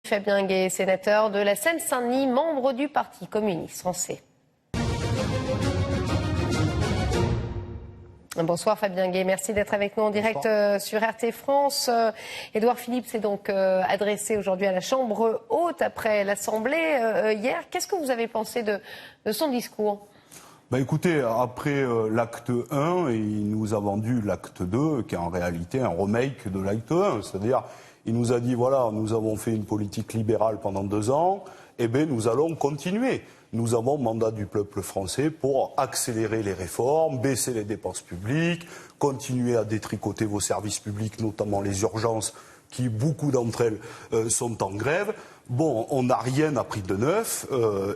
Fabien Gay, sénateur de la Seine-Saint-Denis, membre du Parti communiste français. Bonsoir Fabien Gay, merci d'être avec nous en direct sur RT France. Édouard Philippe s'est donc adressé aujourd'hui à la Chambre haute après l'Assemblée hier. Qu'est-ce que vous avez pensé de son discours ? Écoutez, après l'acte 1, il nous a vendu l'acte 2, qui est en réalité un remake de l'acte 1. C'est-à-dire, il nous a dit, voilà, nous avons fait une politique libérale pendant 2 ans, eh bien nous allons continuer. Nous avons mandat du peuple français pour accélérer les réformes, baisser les dépenses publiques, continuer à détricoter vos services publics, notamment les urgences, qui, beaucoup d'entre elles, sont en grève. Bon, on n'a rien appris de neuf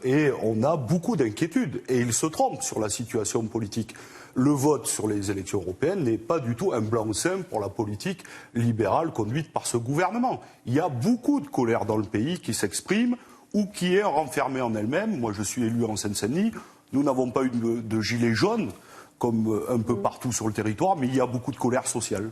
et on a beaucoup d'inquiétudes. Et il se trompe sur la situation politique. Le vote sur les élections européennes n'est pas du tout un blanc-seing pour la politique libérale conduite par ce gouvernement. Il y a beaucoup de colère dans le pays qui s'exprime ou qui est renfermée en elle-même. Moi, je suis élu en Seine-Saint-Denis. Nous n'avons pas eu de gilets jaunes, comme un peu partout sur le territoire, mais il y a beaucoup de colère sociale.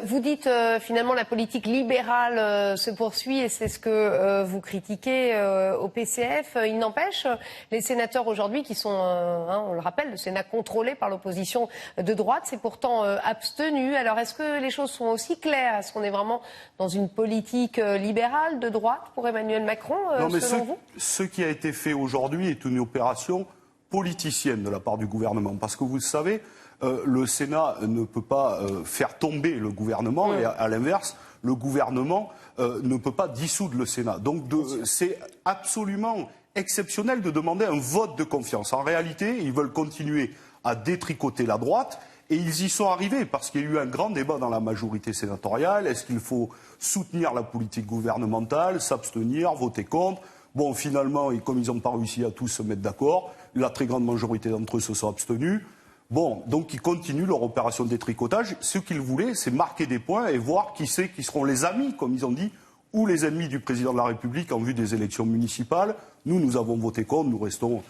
Vous dites finalement la politique libérale se poursuit et c'est ce que vous critiquez au PCF. Il n'empêche, les sénateurs aujourd'hui qui sont, on le rappelle, le Sénat contrôlé par l'opposition de droite, c'est pourtant abstenu. Alors est-ce que les choses sont aussi claires ? Est-ce qu'on est vraiment dans une politique libérale de droite pour Emmanuel Macron, selon vous ? Ce qui a été fait aujourd'hui est une opération politicienne de la part du gouvernement. Parce que vous le savez, le Sénat ne peut pas faire tomber le gouvernement et à l'inverse, le gouvernement ne peut pas dissoudre le Sénat. Donc c'est absolument exceptionnel de demander un vote de confiance. En réalité, ils veulent continuer à détricoter la droite et ils y sont arrivés parce qu'il y a eu un grand débat dans la majorité sénatoriale. Est-ce qu'il faut soutenir la politique gouvernementale, s'abstenir, voter contre ? Bon, finalement, comme ils n'ont pas réussi à tous se mettre d'accord, la très grande majorité d'entre eux se sont abstenus. Bon, donc ils continuent leur opération de détricotage. Ce qu'ils voulaient, c'est marquer des points et voir qui seront les amis, comme ils ont dit, ou les ennemis du président de la République en vue des élections municipales. Nous avons voté contre, nous restons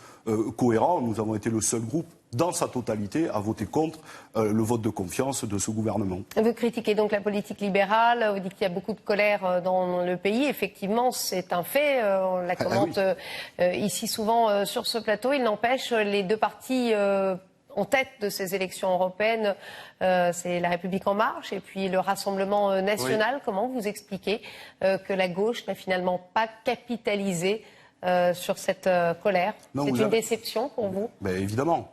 cohérents. Nous avons été le seul groupe dans sa totalité à voter contre le vote de confiance de ce gouvernement. Vous critiquez donc la politique libérale, vous dites qu'il y a beaucoup de colère dans le pays. Effectivement, c'est un fait, on la commente ici souvent sur ce plateau. Il n'empêche, les deux partis en tête de ces élections européennes, c'est La République En Marche et puis le Rassemblement National. Oui. Comment vous expliquez que la gauche n'a finalement pas capitalisé sur cette colère ? C'est une déception pour vous ? Évidemment.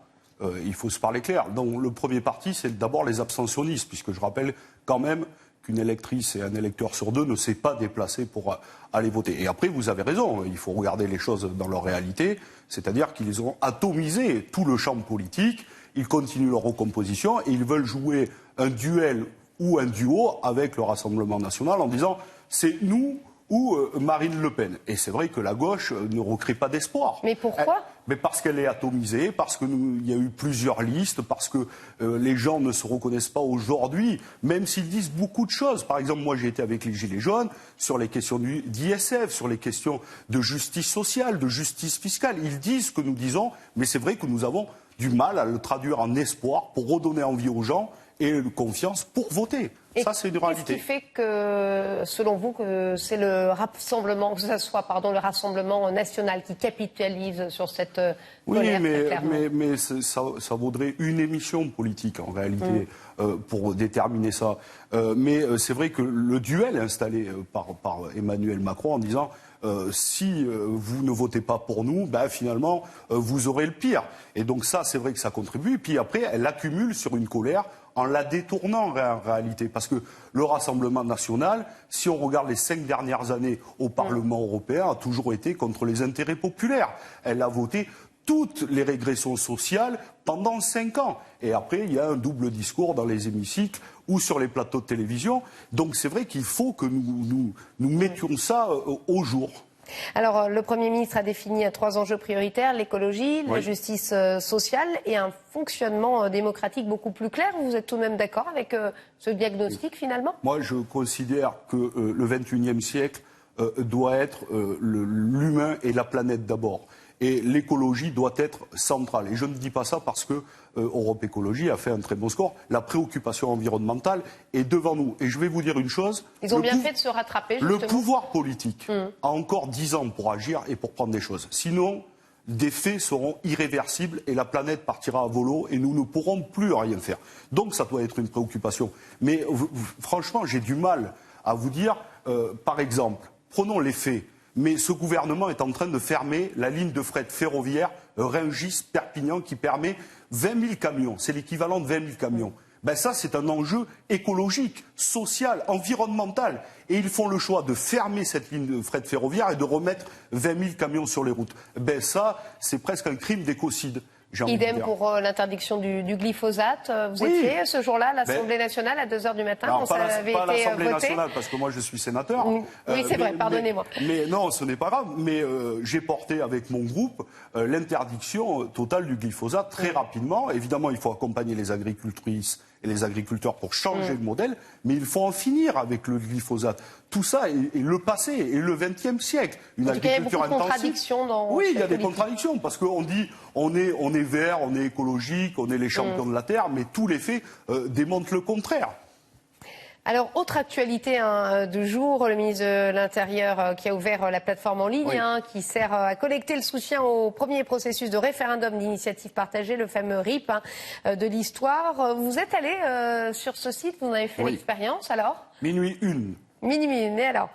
Il faut se parler clair. Donc, le premier parti, c'est d'abord les abstentionnistes, puisque je rappelle quand même qu'une électrice et un électeur sur 2 ne s'est pas déplacé pour aller voter. Et après, vous avez raison, il faut regarder les choses dans leur réalité, c'est-à-dire qu'ils ont atomisé tout le champ politique, ils continuent leur recomposition et ils veulent jouer un duel ou un duo avec le Rassemblement national en disant « c'est nous ». Ou Marine Le Pen. Et c'est vrai que la gauche ne recrée pas d'espoir. Mais pourquoi ? Mais parce qu'elle est atomisée, parce qu'il y a eu plusieurs listes, parce que les gens ne se reconnaissent pas aujourd'hui, même s'ils disent beaucoup de choses. Par exemple, moi j'ai été avec les Gilets jaunes sur les questions d'ISF, sur les questions de justice sociale, de justice fiscale. Ils disent ce que nous disons, mais c'est vrai que nous avons du mal à le traduire en espoir pour redonner envie aux gens et confiance pour voter. Et ça, c'est une réalité. Qu'est-ce qui fait que, selon vous, que c'est le rassemblement, que ce soit, le Rassemblement national qui capitalise sur cette colère? Oui, mais ça vaudrait une émission politique, en réalité, pour déterminer ça. Mais c'est vrai que le duel installé par Emmanuel Macron en disant si vous ne votez pas pour nous, finalement, vous aurez le pire. Et donc ça, c'est vrai que ça contribue. Et puis après, elle accumule sur une colère en la détournant en réalité. Parce que le Rassemblement national, si on regarde les 5 dernières années au Parlement européen, a toujours été contre les intérêts populaires. Elle a voté toutes les régressions sociales pendant 5 ans. Et après, il y a un double discours dans les hémicycles ou sur les plateaux de télévision. Donc c'est vrai qu'il faut que nous mettions ça au jour. Alors, le Premier ministre a défini 3 enjeux prioritaires, l'écologie, la justice sociale et un fonctionnement démocratique beaucoup plus clair. Vous êtes tout de même d'accord avec ce diagnostic, finalement ? Moi, je considère que le XXIe siècle doit être l'humain et la planète d'abord. Et l'écologie doit être centrale. Et je ne dis pas ça parce que Europe Écologie a fait un très bon score. La préoccupation environnementale est devant nous. Et je vais vous dire une chose. Ils ont bien fait de se rattraper, justement. Le pouvoir politique a encore 10 ans pour agir et pour prendre des choses. Sinon, des faits seront irréversibles et la planète partira à volo et nous ne pourrons plus rien faire. Donc ça doit être une préoccupation. Mais franchement, j'ai du mal à vous dire, par exemple, prenons les faits. Mais ce gouvernement est en train de fermer la ligne de fret ferroviaire Rungis-Perpignan qui permet 20 000 camions. C'est l'équivalent de 20 000 camions. Ben ça, c'est un enjeu écologique, social, environnemental. Et ils font le choix de fermer cette ligne de fret ferroviaire et de remettre 20 000 camions sur les routes. Ben ça, c'est presque un crime d'écocide. Idem pour l'interdiction du glyphosate. Vous étiez ce jour-là à l'Assemblée nationale à 2h du matin. Alors, quand ça avait pas à été l'Assemblée voté. nationale, parce que moi je suis sénateur. Oui, c'est vrai, pardonnez-moi. Mais non, ce n'est pas grave. Mais j'ai porté avec mon groupe l'interdiction totale du glyphosate très rapidement. Évidemment, il faut accompagner les agricultrices et les agriculteurs pour changer de modèle, mais il faut en finir avec le glyphosate. Tout ça est le passé, et le XXe siècle. Une agriculture intensive. Il y a beaucoup de contradictions dans Oui, il y a des politique. contradictions, parce qu'on dit on est vert, on est écologique, on est les champions de la Terre, mais tous les faits démontrent le contraire. Alors, autre actualité du jour, le ministre de l'Intérieur qui a ouvert la plateforme en ligne qui sert à collecter le soutien au premier processus de référendum d'initiative partagée, le fameux RIP de l'histoire. Vous êtes allé sur ce site, vous en avez fait l'expérience alors ? Minuit 1. Minuit 1, mais alors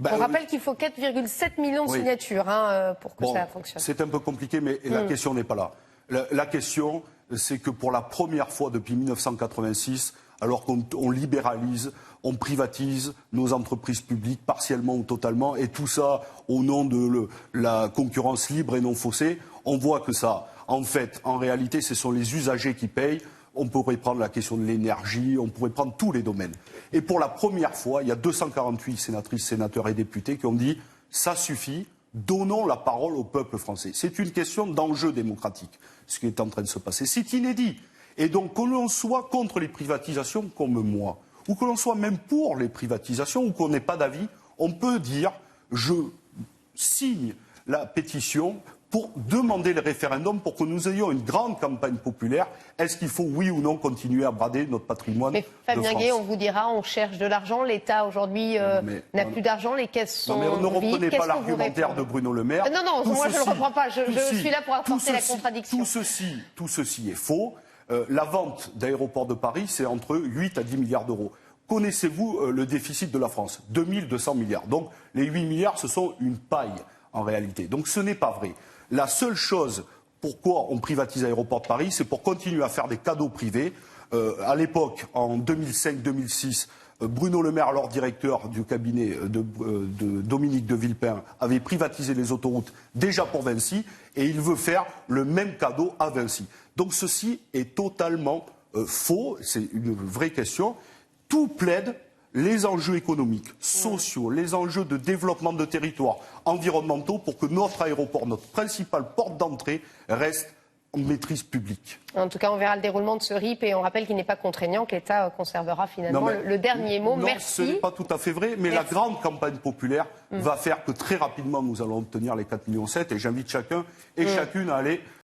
on rappelle qu'il faut 4,7 millions de signatures pour que ça fonctionne. C'est un peu compliqué, mais la question n'est pas là. La question, c'est que pour la première fois depuis 1986, alors qu'on libéralise, on privatise nos entreprises publiques partiellement ou totalement, et tout ça au nom de la concurrence libre et non faussée, on voit que ça, en fait, en réalité, ce sont les usagers qui payent. On pourrait prendre la question de l'énergie, on pourrait prendre tous les domaines. Et pour la première fois, il y a 248 sénatrices, sénateurs et députés qui ont dit « ça suffit, donnons la parole au peuple français ». C'est une question d'enjeu démocratique, ce qui est en train de se passer. C'est inédit. Et donc, que l'on soit contre les privatisations comme moi, ou que l'on soit même pour les privatisations, ou qu'on n'ait pas d'avis, on peut dire « je signe la pétition » pour demander le référendum, pour que nous ayons une grande campagne populaire. Est-ce qu'il faut, oui ou non, continuer à brader notre patrimoine de France ? Mais Fabien Gay, on vous dira, on cherche de l'argent. L'État, aujourd'hui, n'a plus d'argent. Les caisses sont vides. Non, mais ne reprenez pas l'argumentaire de Bruno Le Maire. Non, moi, je ne le reprends pas. Je suis là pour apporter la contradiction. Tout ceci est faux. La vente d'aéroports de Paris, c'est entre 8 à 10 milliards d'euros. Connaissez-vous le déficit de la France ? 2200 milliards. Donc, les 8 milliards, ce sont une paille, en réalité. Donc, ce n'est pas vrai. La seule chose pourquoi on privatise Aéroports de Paris, c'est pour continuer à faire des cadeaux privés. À l'époque, en 2005-2006, Bruno Le Maire, alors directeur du cabinet de Dominique de Villepin, avait privatisé les autoroutes déjà pour Vinci, et il veut faire le même cadeau à Vinci. Donc ceci est totalement faux, c'est une vraie question. Tout plaide les enjeux économiques, sociaux, les enjeux de développement de territoire, environnementaux, pour que notre aéroport, notre principale porte d'entrée, reste en maîtrise publique. En tout cas, on verra le déroulement de ce RIP et on rappelle qu'il n'est pas contraignant, que l'État conservera finalement le dernier mot. Non, merci. Ce n'est pas tout à fait vrai, mais la grande campagne populaire va faire que très rapidement nous allons obtenir les 4,7 millions et j'invite chacun et chacune à aller